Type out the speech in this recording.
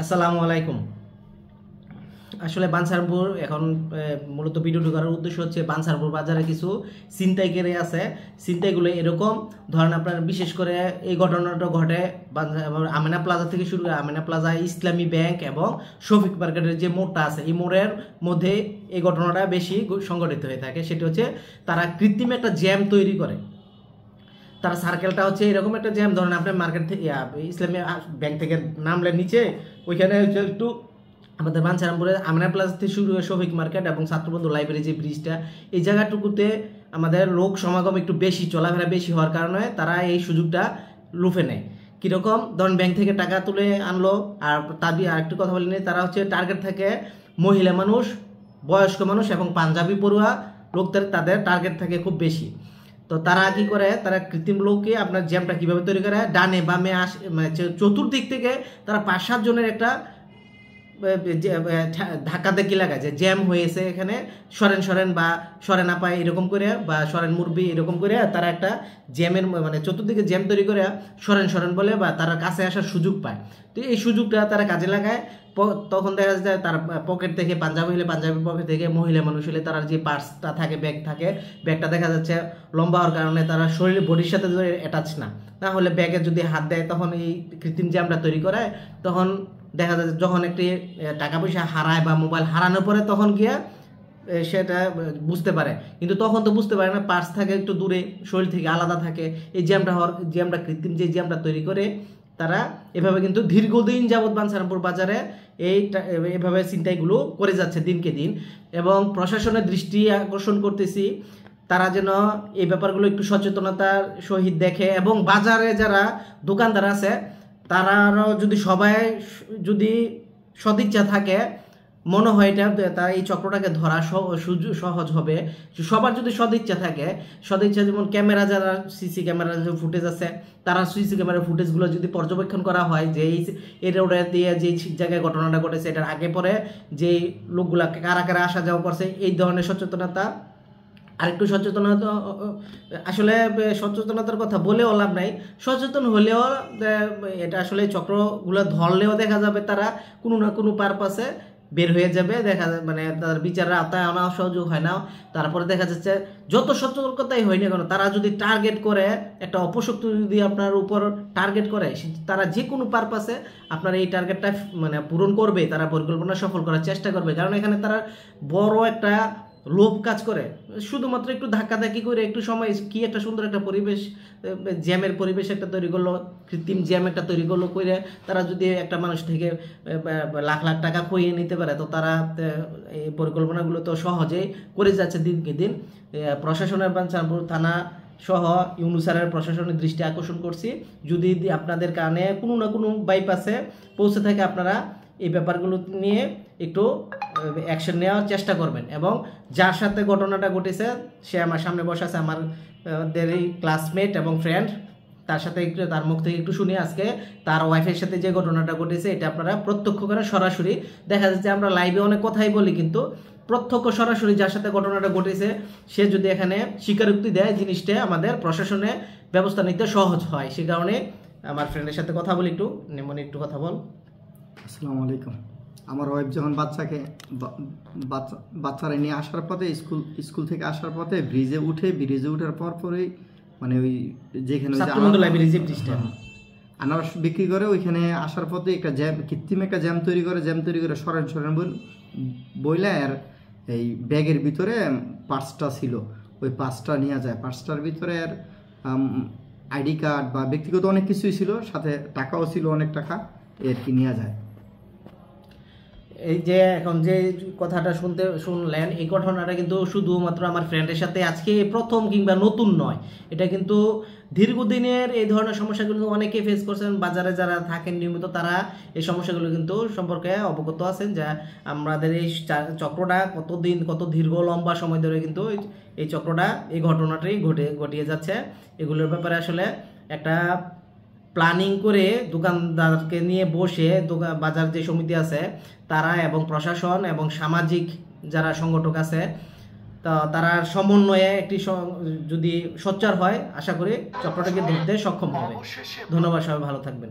আসসালামু আলাইকুম। আসলে বানসারপুর এখন মূলত ভিডিওটি করার উদ্দেশ্য হচ্ছে বানসারপুর বাজারে কিছু ছিনতাইকারী আছে। ছিনতাইগুলো এরকম, ধরেন আপনার বিশেষ করে এই ঘটনাটা ঘটে আমিনা প্লাজা থেকে শুরু করে আমিনা প্লাজা, ইসলামী ব্যাংক এবং শফিক মার্কেটের যে মোড়টা আছে, এই মোড়ের মধ্যে এই ঘটনাটা বেশি সংঘটিত হয়ে থাকে। সেটা হচ্ছে তারা কৃত্রিম একটা জ্যাম তৈরি করে। তার সার্কেলটা হচ্ছে এরকম একটা জ্যাম, ধরেন আপনার মার্কেট থেকে ইসলামী ব্যাংক থেকে নামলে নিচে ওইখানে হচ্ছে একটু আমাদের বাঞ্ছারামপুরে আমিনা প্লাজা থেকে শুরু হয়ে শফিক মার্কেট এবং ছাত্রবন্ধু লাইব্রেরি যে ব্রিজটা, এই জায়গাটুকুতে আমাদের লোক সমাগম একটু বেশি, চলাফেরা বেশি হওয়ার কারণে তারা এই সুযোগটা লুফে নেয়। কীরকম, ধরেন ব্যাংক থেকে টাকা তুলে আনলো, আর আরেকটু কথা বলিনি, তারা হচ্ছে টার্গেট থাকে মহিলা মানুষ, বয়স্ক মানুষ এবং পাঞ্জাবি পড়ুয়া লোকদের, তাদের টার্গেট থাকে খুব বেশি। তো তারা কি করে, তারা কৃত্রিম লোককে আপনার জ্যামটা কীভাবে তৈরি করে, ডানে বামে মানে চতুর্দিক থেকে তারা 5-7 জনের একটা ধাক্কা দেখি লাগায় যে জ্যাম হয়েছে, এখানে সরেন সরেন বা সরেন আপায় এরকম করে বা সরেন মুরবি এরকম করে তারা একটা জ্যামের মানে চতুর্দিকে জ্যাম তৈরি করে সরেন সরেন বলে বা তারা কাছে আসার সুযোগ পায়। তো এই সুযোগটা তারা কাজে লাগায়। তখন দেখা যায় তার পকেট থেকে, পাঞ্জাবি হলে পাঞ্জাবির পকেট থেকে, মহিলা মানুষ হলে তার যে পার্সটা থাকে, ব্যাগ থাকে, ব্যাগটা দেখা যাচ্ছে লম্বা হওয়ার কারণে তারা শরীরের বডির সাথে অ্যাটাচ না, তাহলে ব্যাগে যদি হাত দেয় তখন এই কৃত্রিম জ্যামটা তৈরি করে। তখন দেখা যাচ্ছে যখন একটি টাকা পয়সা হারায় বা মোবাইল হারানোর পরে তখন গিয়ে সেটা বুঝতে পারে, কিন্তু তখন তো বুঝতে পারে না, পার্স থাকে একটু দূরে, শরীর থেকে আলাদা থাকে। এই জ্যামটা কৃত্রিম যে জ্যামটা তৈরি করে তারা এভাবে কিন্তু দীর্ঘদিন যাবৎ বাঞ্ছারামপুর বাজারে এভাবে ছিনতাইগুলো করে যাচ্ছে দিনকে দিন। এবং প্রশাসনের দৃষ্টি আকর্ষণ করতেছি, তারা যেন এই ব্যাপারগুলো একটু সচেতনতার সহিত দেখে এবং বাজারে যারা দোকানদার আছে তারাও যদি সবাই যদি সদিচ্ছা থাকে, মনে হয় এটা তারা এই চক্রটাকে ধরা সহজ হবে। সবার যদি সদিচ্ছা থাকে, সদিচ্ছা যেমন ক্যামেরা, যারা সিসি ক্যামেরার যে ফুটেজ আছে, তারা সিসি ক্যামেরার ফুটেজগুলো যদি পর্যবেক্ষণ করা হয় যে এই রোডে দিয়ে যে জায়গায় ঘটনাটা ঘটেছে, এটার আগে পরে যে লোকগুলা কারা কারা আসা যাওয়া করছে, এই ধরনের সচেতনতা, আরেকটু সচেতনতা, আসলে সচেতনতার কথা বলেও লাভ নাই, সচেতন হলেও এটা আসলে চক্রগুলো ধরলেও দেখা যাবে তারা কোনো না কোনো পারপাসে বের হয়ে যাবে, দেখা যাবে মানে তার বিচারের আওতায় আনা সহযোগ হয় না। তারপরে দেখা যাচ্ছে যত সতর্কতাই হয় না কেন, তারা যদি টার্গেট করে, একটা অপশক্তি যদি আপনার উপর টার্গেট করে, তারা যে কোনো পারপাসে আপনার এই টার্গেটটা মানে পূরণ করবে, তারা পরিকল্পনা সফল করার চেষ্টা করবে। কারণ এখানে তারা বড় একটা লোভ কাজ করে, শুধুমাত্র একটু ধাক্কাধাক্কি করে একটু সময় কি একটা সুন্দর একটা পরিবেশ, জ্যামের পরিবেশ একটা তৈরি করলো, কৃত্রিম জ্যাম একটা তৈরি করলো করে তারা যদি একটা মানুষ থেকে লাখ লাখ টাকা খইয়ে নিতে পারে, তো তারা এই পরিকল্পনাগুলো তো সহজেই করে যাচ্ছে দিনকে দিন। প্রশাসনের বাঞ্ছারামপুর থানা সহ ইউনুসারের প্রশাসনের দৃষ্টি আকর্ষণ করছি, যদি আপনাদের কানে কোনো না কোনো বাইপাসে পৌঁছে থাকে, আপনারা এই ব্যাপারগুলো নিয়ে একটু অ্যাকশন নেওয়ার চেষ্টা করবেন। এবং যার সাথে ঘটনাটা ঘটেছে সে আমার সামনে বসে আছে, আমাদেরই ক্লাসমেট এবং ফ্রেন্ড, তার সাথে একটু তার মুখ থেকে একটু শুনি আজকে তার ওয়াইফের সাথে যে ঘটনাটা ঘটেছে, এটা আপনারা প্রত্যক্ষ করে সরাসরি। দেখা যাচ্ছে আমরা লাইভে অনেক কথাই বলি, কিন্তু প্রত্যক্ষ সরাসরি যার সাথে ঘটনাটা ঘটেছে সে যদি এখানে স্বীকারোক্তি দেয়, জিনিসটা আমাদের প্রশাসনে ব্যবস্থা নিতে সহজ হয়। সে কারণে আমার ফ্রেন্ডের সাথে কথা বলি, একটু নেমনি একটু কথা বল। আসসালামু আলাইকুম। আমার ওয়াইফ যখন বাচ্চারা নিয়ে আসার পথে, স্কুল থেকে আসার পথে ব্রিজে ওঠার পরেই মানে ওই যেখানে আনারস বিক্রি করে, ওইখানে আসার পথে একটা কৃত্রিম একটা জ্যাম তৈরি করে সরেন বইলে, আর এই ব্যাগের ভিতরে পার্সটা ছিল, ওই পার্সটা নিয়ে যায়। পার্সটার ভিতরে আর আইডি কার্ড বা ব্যক্তিগত অনেক কিছুই ছিল, সাথে টাকাও ছিল, অনেক টাকা এর কি নিয়ে যায়। এই যে এখন যে কথাটা শুনলেন, এই ঘটনাটা কিন্তু শুধুমাত্র আমার ফ্রেন্ডের সাথে আজকে প্রথম কিংবা নতুন নয়, এটা কিন্তু দীর্ঘদিনের এই ধরনের সমস্যাগুলো অনেকে ফেস করছেন। বাজারে যারা থাকেন নিয়মিত, তারা এই সমস্যাগুলো কিন্তু সম্পর্কে অবগত আছেন, যে আমাদের এই চক্রটা কত দীর্ঘ লম্বা সময় ধরে কিন্তু এই চক্রটা, এই ঘটনাটাই ঘটিয়ে যাচ্ছে। এগুলোর ব্যাপারে আসলে একটা প্ল্যানিং করে দোকানদারকে নিয়ে বসে বাজার যে সমিতি আছে তারা এবং প্রশাসন এবং সামাজিক যারা সংগঠক আছে, তো তারা সমন্বয়ে একটি যদি সোচ্চার হয়, আশা করি চক্রটাকে ধরতে সক্ষম হবে। ধন্যবাদ, সবাই ভালো থাকবেন।